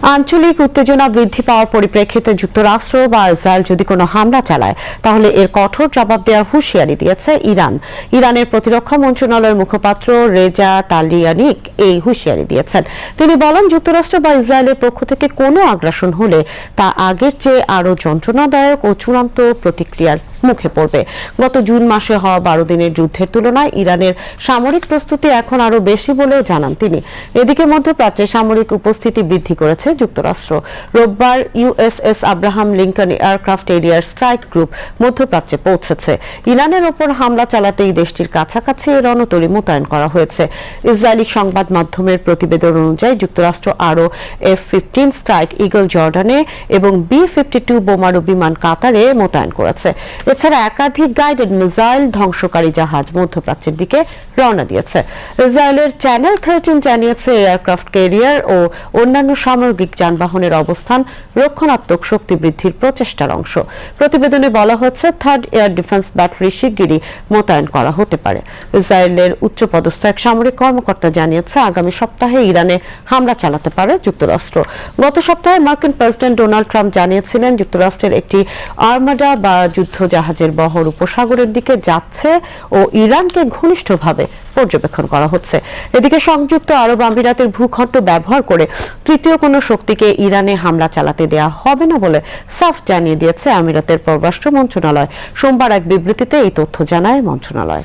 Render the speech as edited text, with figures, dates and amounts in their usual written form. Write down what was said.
আঞ্চলিক উত্তেজনা বৃদ্ধি পাওয়ার পরিপ্রেক্ষিতে যুক্তরাষ্ট্র বা ইসরায়েল যদি কোনো হামলা চালায় তাহলে এর কঠোর জবাব দেওয়ার হুঁশিয়ারি দিয়েছে ইরান। ইরানের প্রতিরক্ষা মন্ত্রণালয়ের মুখপাত্র রেজা তালিয়ানিক এই হুঁশিয়ারি দিয়েছেন। তিনি বলেন, যুক্তরাষ্ট্র বা ইসরায়েলের পক্ষ থেকে কোনো আগ্রাসন হলে তা আগের চেয়ে আরও যন্ত্রণাদায়ক ও চূড়ান্ত প্রতিক্রিয়ার মুখে পড়বে। গত জুন মাসে হওয়া 12 দিনের যুদ্ধের তুলনায় ইরানের সামরিক প্রস্তুতি এখন আরও বেশি বলেও জানান তিনি। এদিকে মধ্যপ্রাচ্যে সামরিক উপস্থিতি বৃদ্ধি করেছে যুক্তরাষ্ট্র। রোববার ইউএসএস আব্রাহাম লিঙ্কন এয়ারক্রাফট এরিয়ার স্ট্রাইক গ্রুপ মধ্যপ্রাচ্যে পৌঁছেছে। ইরানের ওপর হামলা চালাতেই দেশটির কাছাকাছি রণতরী মোতায়েন করা হয়েছে। ইসরায়েলি সংবাদ মাধ্যমের প্রতিবেদন অনুযায়ী যুক্তরাষ্ট্র আরও F-15 স্ট্রাইক ঈগল জর্ডানে এবং B-52 বোমারু বিমান কাতারে মোতায়েন করেছে। এছাড়া একাধিক গাইডেড মিসাইল ধ্বংসকারী জাহাজ মধ্যপ্রাচ্যের দিকে রওনা দিয়েছে। ইসরায়েলের চ্যানেল 13 জানিয়েছে, এয়ারক্রাফট ক্যারিয়ার ও অন্যান্য সামরিক যানবাহনের অবস্থান রক্ষণাত্মক শক্তি বৃদ্ধির প্রচেষ্টার অংশ। প্রতিবেদনে বলা হয়েছে, থার্ড এয়ার ডিফেন্স ব্যাটারি শিগগিরই মোতায়েন করা হতে পারে। ইসরায়েলের উচ্চপদস্থ এক সামরিক কর্মকর্তা জানিয়েছে, আগামী সপ্তাহে ইরানে হামলা চালাতে পারে যুক্তরাষ্ট্র। গত সপ্তাহে মার্কিন প্রেসিডেন্ট ডোনাল্ড ট্রাম্প জানিয়েছিলেন, যুক্তরাষ্ট্রের একটি আর্মাডা বা যুদ্ধ জাহাজের বহর উপসাগরের দিকে যাচ্ছে ও ইরানকে ঘনিষ্ঠভাবে পর্যবেক্ষণ করা হচ্ছে। এদিকে সংযুক্ত আরব আমিরাতের ভূখণ্ড ব্যবহার করে তৃতীয় কোনো শক্তিকে ইরানে হামলা চালাতে দেয়া হবে না বলে সাফ জানিয়ে দিয়েছে আমিরাতের পররাষ্ট্র মন্ত্রণালয়। সোমবার এক বিবৃতিতে এই তথ্য জানায় মন্ত্রণালয়।